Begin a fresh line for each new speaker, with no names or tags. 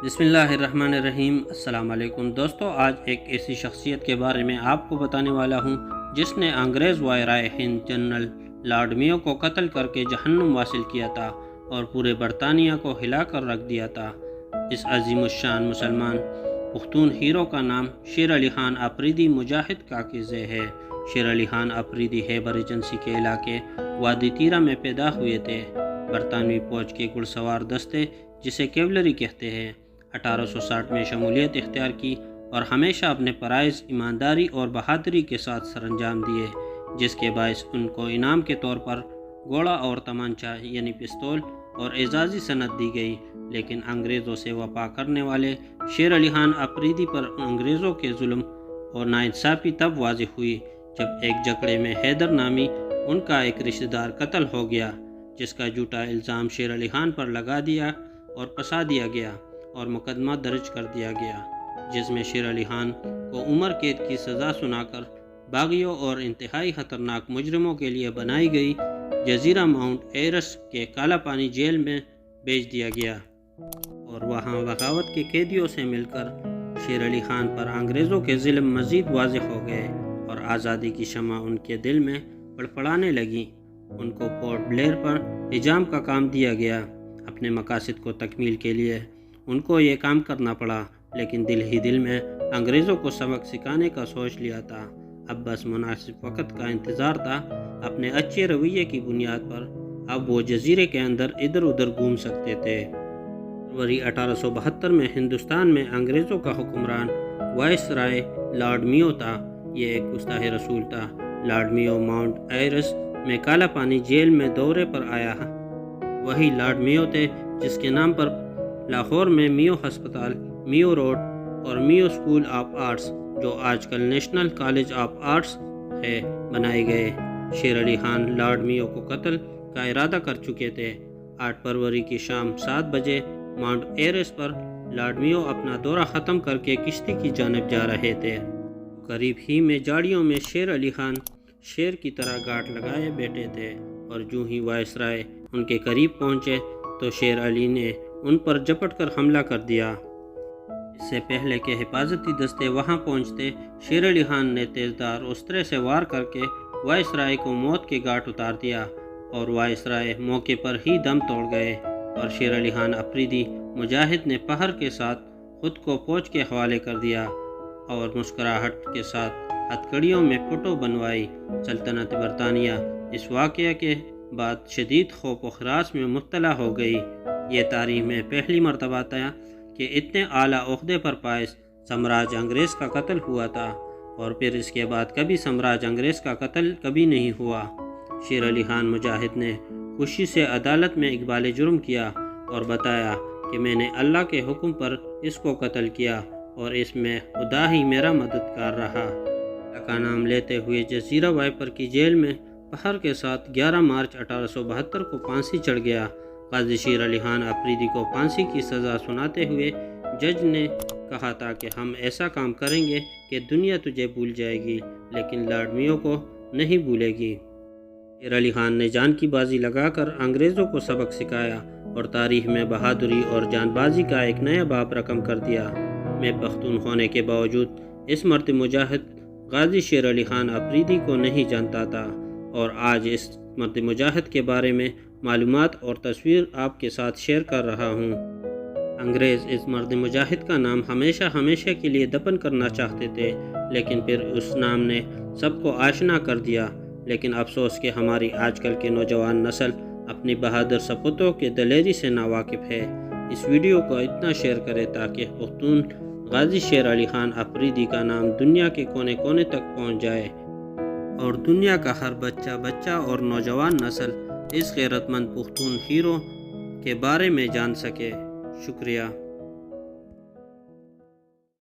بسم اللہ الرحمن الرحیم۔ السلام علیکم دوستو، آج ایک ایسی شخصیت کے بارے میں آپ کو بتانے والا ہوں جس نے انگریز وزرائے ہند جنرل لارڈ میو کو قتل کر کے جہنم واصل کیا تھا اور پورے برطانیہ کو ہلا کر رکھ دیا تھا۔ اس عظیم الشان مسلمان پختون ہیرو کا نام شیر علی خان آفریدی مجاہد کاکیزے ہے۔ شیر علی خان آفریدی خیبر ایجنسی کے علاقے وادی تیرہ میں پیدا ہوئے تھے۔ برطانوی فوج کے گھڑ سوار دستے جسے کیولری کہتے ہیں 1860 میں شمولیت اختیار کی اور ہمیشہ اپنے فرائض ایمانداری اور بہادری کے ساتھ سر انجام دیے، جس کے باعث ان کو انعام کے طور پر گھوڑا اور تمانچہ یعنی پستول اور اعزازی سند دی گئی۔ لیکن انگریزوں سے وفا کرنے والے شیر علی خان آفریدی پر انگریزوں کے ظلم اور ناانصافی تب واضح ہوئی جب ایک جھگڑے میں حیدر نامی ان کا ایک رشتہ دار قتل ہو گیا، جس کا جھوٹا الزام شیر علی خان پر لگا دیا اور پھنسا دیا گیا اور مقدمہ درج کر دیا گیا، جس میں شیر علی خان کو عمر قید کی سزا سنا کر باغیوں اور انتہائی خطرناک مجرموں کے لیے بنائی گئی جزیرہ ماؤنٹ ایرس کے کالا پانی جیل میں بھیج دیا گیا اور وہاں بغاوت کے قیدیوں سے مل کر شیر علی خان پر انگریزوں کے ظلم مزید واضح ہو گئے اور آزادی کی شمع ان کے دل میں پڑپڑانے لگی۔ ان کو پورٹ بلیئر پر حجام کا کام دیا گیا۔ اپنے مقاصد کو تکمیل کے لیے ان کو یہ کام کرنا پڑا، لیکن دل ہی دل میں انگریزوں کو سبق سکھانے کا سوچ لیا تھا۔ اب بس مناسب وقت کا انتظار تھا۔ اپنے اچھے رویے کی بنیاد پر اب وہ جزیرے کے اندر ادھر ادھر گھوم سکتے تھے۔ فروری 1872 میں ہندوستان میں انگریزوں کا حکمران وائسرائے لارڈ میو تھا۔ یہ ایک گستاخ رسول تھا۔ لارڈ میو ماؤنٹ ایرس میں کالا پانی جیل میں دورے پر آیا۔ وہی لارڈ میو تھے جس کے نام پر لاہور میں میو ہسپتال، میو روڈ اور میو اسکول آف آرٹس، جو آج کل نیشنل کالج آف آرٹس ہے، بنائے گئے۔ شیر علی خان لارڈ میو کو قتل کا ارادہ کر چکے تھے۔ 8 فروری کی شام 7 بجے ماؤنٹ ایرس پر لارڈ میو اپنا دورہ ختم کر کے کشتی کی جانب جا رہے تھے۔ قریب ہی میں جھاڑیوں میں شیر علی خان شیر کی طرح گاٹ لگائے بیٹھے تھے اور جو ہی وائسرائے ان کے قریب پہنچے تو شیر علی نے ان پر جپٹ کر حملہ کر دیا۔ اس سے پہلے کہ حفاظتی دستے وہاں پہنچتے، شیر علی خان نے تیزدھار اسطرے سے وار کر کے وائسرائے کو موت کے گھاٹ اتار دیا اور وائسرائے موقع پر ہی دم توڑ گئے اور شیر علی خان آفریدی مجاہد نے پہر کے ساتھ خود کو فوج کے حوالے کر دیا اور مسکراہٹ کے ساتھ ہتھکڑیوں میں فوٹو بنوائی۔ سلطنت برطانیہ اس واقعے کے بعد شدید خوف و ہراس میں مبتلا ہو گئی۔ یہ تاریخ میں پہلی مرتبہ تھا کہ اتنے اعلیٰ عہدے پر فائز سامراج انگریز کا قتل ہوا تھا، اور پھر اس کے بعد کبھی سامراج انگریز کا قتل کبھی نہیں ہوا۔ شیر علی خان مجاہد نے خوشی سے عدالت میں اقبال جرم کیا اور بتایا کہ میں نے اللہ کے حکم پر اس کو قتل کیا اور اس میں خدا ہی میرا مددگار رہا۔ اللہ کا نام لیتے ہوئے جزیرہ وائپر کی جیل میں پہر کے ساتھ 11 مارچ 1872 کو پھانسی چڑھ گیا۔ قاضی شیر علی خان آفریدی کو پھانسی کی سزا سناتے ہوئے جج نے کہا تھا کہ ہم ایسا کام کریں گے کہ دنیا تجھے بھول جائے گی، لیکن لارڈ میو کو نہیں بھولے گی۔ شیر علی خان نے جان کی بازی لگا کر انگریزوں کو سبق سکھایا اور تاریخ میں بہادری اور جان بازی کا ایک نیا باب رقم کر دیا۔ میں پختون ہونے کے باوجود اس مرد مجاہد غازی شیر علی خان آفریدی کو نہیں جانتا تھا، اور آج اس مرد مجاہد کے بارے میں معلومات اور تصویر آپ کے ساتھ شیئر کر رہا ہوں۔ انگریز اس مرد مجاہد کا نام ہمیشہ کے لیے دفن کرنا چاہتے تھے، لیکن پھر اس نام نے سب کو آشنا کر دیا۔ لیکن افسوس کہ ہماری آج کل کے نوجوان نسل اپنی بہادر سپوتوں کے دلیری سے ناواقف ہے۔ اس ویڈیو کو اتنا شیئر کریں تاکہ پختون غازی شیر علی خان آفریدی کا نام دنیا کے کونے کونے تک پہنچ جائے اور دنیا کا ہر بچہ اور نوجوان نسل اس غیرت مند پختون ہیرو کے بارے میں جان سکے۔ شکریہ۔